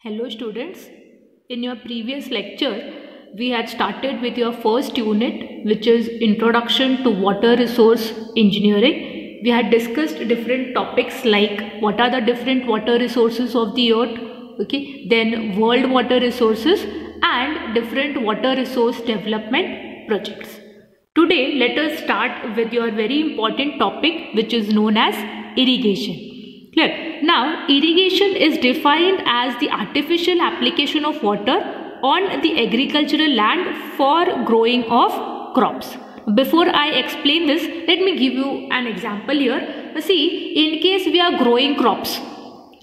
Hello students, in your previous lecture we had started with your first unit, which is Introduction to Water Resource Engineering. We had discussed different topics like what are the different water resources of the earth, then world water resources and different water resource development projects. Today let us start with your very important topic, which is known as irrigation. Clear? Now, irrigation is defined as the artificial application of water on the agricultural land for growing of crops. Before I explain this, let me give you an example here. See, in case we are growing crops,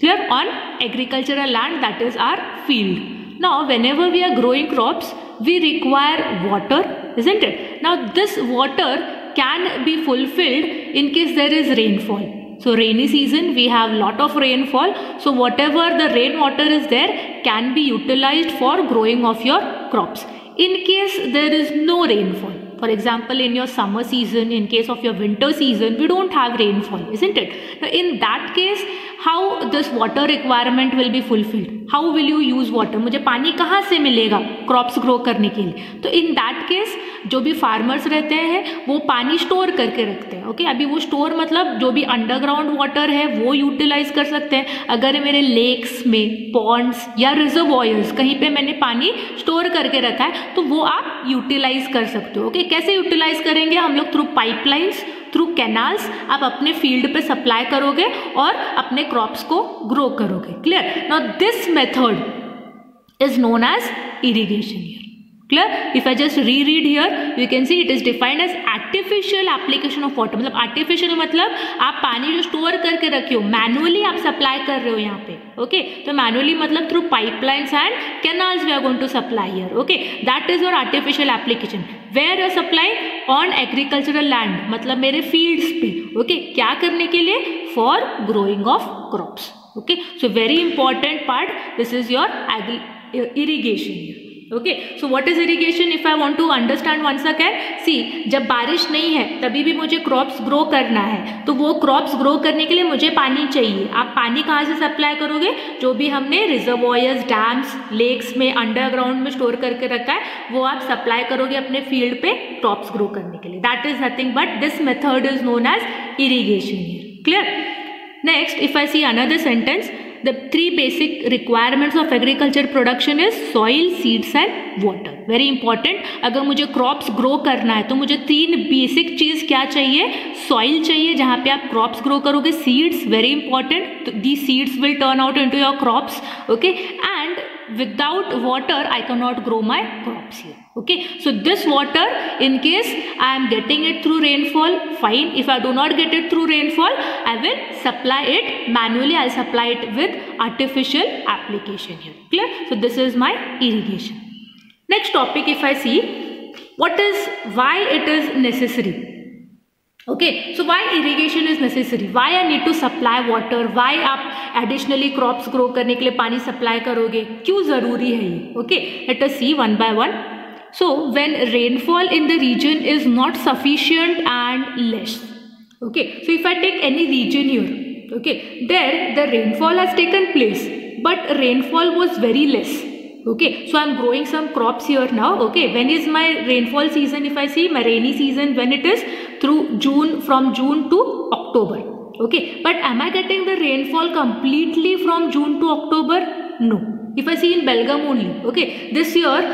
clear, on agricultural land, that is our field. Now, whenever we are growing crops, we require water, isn't it? Now, this water can be fulfilled in case there is rainfall. So rainy season, we have lot of rainfall. So whatever the rainwater is there can be utilized for growing of your crops. In case there is no rainfall, for example, in your summer season, in case of your winter season, we don't have rainfall, isn't it? Now in that case, how this water requirement will be fulfilled? How will you use water? मुझे पानी कहाँ से मिलेगा crops grow करने के लिए? तो in that case जो भी फार्मर्स रहते हैं वो पानी स्टोर करके रखते हैं. ओके, अभी वो स्टोर मतलब जो भी अंडरग्राउंड वाटर है वो यूटिलाइज कर सकते हैं. अगर मेरे लेक्स में, पॉन्ड्स या रिजर्वॉयर्स कहीं पे मैंने पानी स्टोर करके रखा है तो वो आप यूटिलाइज कर सकते हो. ओके, कैसे यूटिलाइज करेंगे हम लोग? थ्रू पाइपलाइंस, थ्रू कैनाल्स आप अपने फील्ड पे सप्लाई करोगे और अपने क्रॉप्स को ग्रो करोगे. Clear? Now this method is known as irrigation here. Clear? If I just reread here, you can see it is defined as artificial application of water. मतलब artificial मतलब आप पानी जो स्टोर करके रखे हो, मैनुअली आप सप्लाई कर रहे हो यहाँ पे. ओके, तो मैनुअली मतलब through pipelines and canals we are going to supply here. Okay, that is your artificial application. Where you supply? On agricultural land, मतलब मेरे फील्ड्स पे. ओके, क्या करने के लिए? For growing of crops. Okay, so very important part, this is your irrigation. Okay, so what is irrigation? If I want to understand once again, see, जब बारिश नहीं है तभी भी मुझे क्रॉप्स ग्रो करना है, तो वो क्रॉप्स ग्रो करने के लिए मुझे पानी चाहिए. आप पानी कहाँ से सप्लाई करोगे? जो भी हमने रिजर्वॉयर्स, डैम्स, लेक्स में, अंडरग्राउंड में स्टोर करके रखा है वो आप सप्लाई करोगे अपने फील्ड पे क्रॉप्स ग्रो करने के लिए. That is nothing but this method is known as irrigation. Clear? Next, if I see another sentence, the three basic requirements of agriculture production is soil, seeds and water. Very important. अगर मुझे crops grow करना है तो मुझे तीन basic चीज़ क्या चाहिए? Soil चाहिए जहाँ पे आप crops grow करोगे. Seeds, very important. These seeds will turn out into your crops. Okay, and without water I cannot grow my crops here. Okay, so this water, in case I am getting it through rainfall, fine. If I do not get it through rainfall, I will supply it manually. I'll supply it with artificial application here. Clear? So this is my irrigation. Next topic, if I see, why it is necessary. Okay, so why irrigation is necessary? Why I need to supply water? Why आप additionally crops grow करने के लिए पानी supply करोगे? क्यों ज़रूरी है ये? Okay, let us see one by one. So when rainfall in the region is not sufficient and less. Okay, so if I take any region here, okay, there the rainfall has taken place, but rainfall was very less. Okay, so I'm growing some crops here now. Okay, when is my rainfall season? If I see my rainy season, when it is through June, from June to October. Okay, but am I getting the rainfall completely from June to October? No. If I see in Belgaum only, okay, this year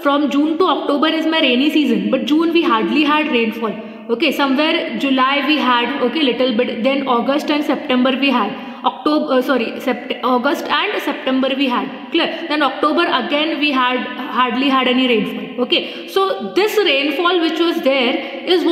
from June to October is my rainy season, but June we hardly had rainfall. Okay, somewhere July we had, okay, little bit, then August and September we had. August and September we had. Clear? Then October again we hardly had any rainfall. Okay, so this rainfall which was there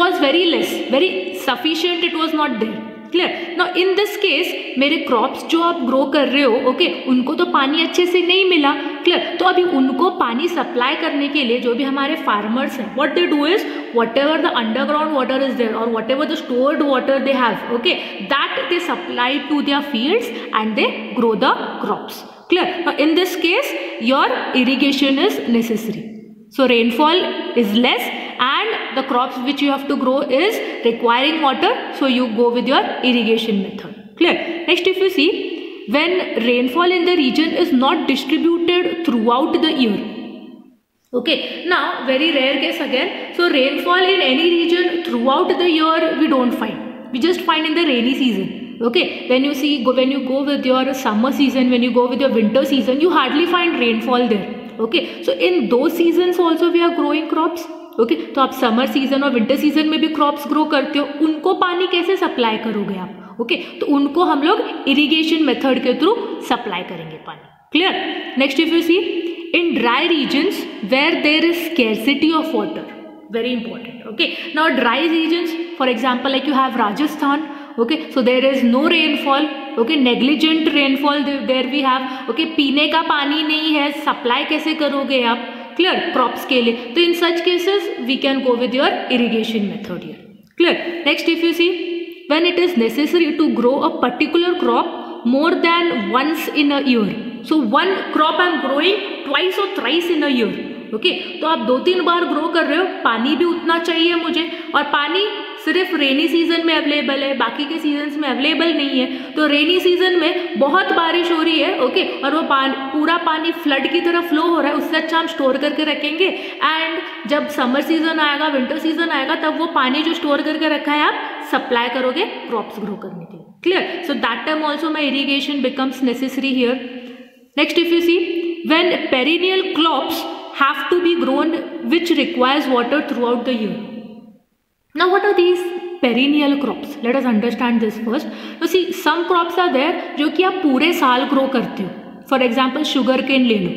was very less, very sufficient, it was not there. Clear? Now in this case मेरे crops जो आप grow कर रहे हो, okay, उनको तो पानी अच्छे से नहीं मिला. Clear? तो अभी उनको पानी supply करने के लिए जो भी हमारे farmers हैं, what they do is whatever the underground water is there or whatever the stored water they have, okay, that they supply to their fields and they grow the crops. Clear? Now in this case your irrigation is necessary. So rainfall is less and the crops which you have to grow is requiring water, so you go with your irrigation method. Clear? Next, if you see, when rainfall in the region is not distributed throughout the year. Okay, now very rare case again. So rainfall in any region throughout the year we don't find. We just find in the rainy season. Okay, when you go with your summer season, when you go with your winter season, you hardly find rainfall there. Okay, so in those seasons also we are growing crops. Okay, तो आप summer season और winter season में भी crops grow करते हो, उनको पानी कैसे सप्लाई करोगे आप? ओके, तो उनको हम लोग इरिगेशन मेथड के थ्रू सप्लाई करेंगे पानी. Clear? Next if you see in dry regions where there is scarcity of water, very important. Okay, now dry regions, for example, like you have Rajasthan. Okay, so there is no rainfall. Okay, negligent rainfall there we have. Okay, पीने का पानी नहीं है, supply कैसे करोगे आप? Clear? Crops के लिए. तो in such cases we can go with your irrigation method here. Clear? Next if you see, when it is necessary to grow a particular crop more than once in a year. So one crop I am growing twice or thrice in a year. Okay, तो आप 2-3 बार grow कर रहे हो, पानी भी उतना चाहिए मुझे, और पानी सिर्फ रेनी सीजन में अवेलेबल है, बाकी के सीजन्स में अवेलेबल नहीं है. तो रेनी सीजन में बहुत बारिश हो रही है. ओके, और वो पूरा पानी फ्लड की तरह फ्लो हो रहा है, उससे अच्छा हम स्टोर करके रखेंगे. एंड जब समर सीजन आएगा, विंटर सीजन आएगा, तब वो पानी जो स्टोर करके रखा है आप सप्लाई करोगे क्रॉप्स ग्रो करने के लिए. Clear? So that time also my irrigation becomes necessary here. Next if you see, when perennial crops have to be grown which requires water throughout the year. Now what are these perennial crops? Let us understand this first. Now see, some crops are there जो कि आप पूरे साल grow करते हो. For example, sugar cane ले लो.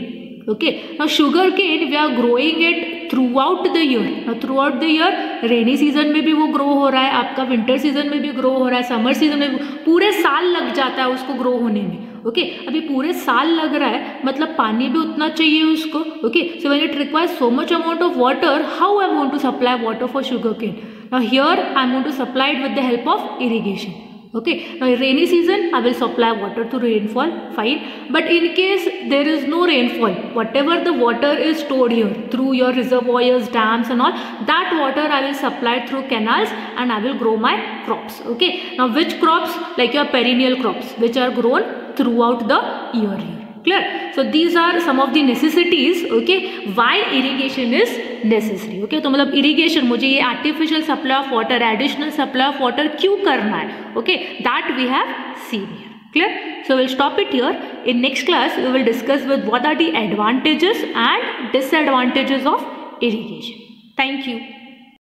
Okay, now sugar cane we are growing it throughout the year. Now throughout the year, rainy season में भी वो ग्रो हो रहा है, आपका विंटर सीजन में भी ग्रो हो रहा है, समर सीजन में पूरे साल लग जाता है उसको ग्रो होने में. ओके, अभी पूरे साल लग रहा है, मतलब पानी भी उतना चाहिए उसको. Okay, so when it requires so much amount of water, how I am going to supply water for sugarcane? Now here I am going to supply it with the help of irrigation. Okay, now in rainy season I will supply water through rainfall, fine. But in case there is no rainfall, whatever the water is stored here through your reservoirs, dams and all, that water I will supply through canals and I will grow my crops. Okay, now which crops? Like your perennial crops which are grown throughout the year here. Clear? So these are some of the necessities. Okay, why irrigation is necessary. Okay, तो मतलब irrigation, मुझे ये artificial supply of water, additional supply of water क्यों करना है? Okay, that we have seen here. Clear? So we'll stop it here. In next class we will discuss with what are the advantages and disadvantages of irrigation. Thank you.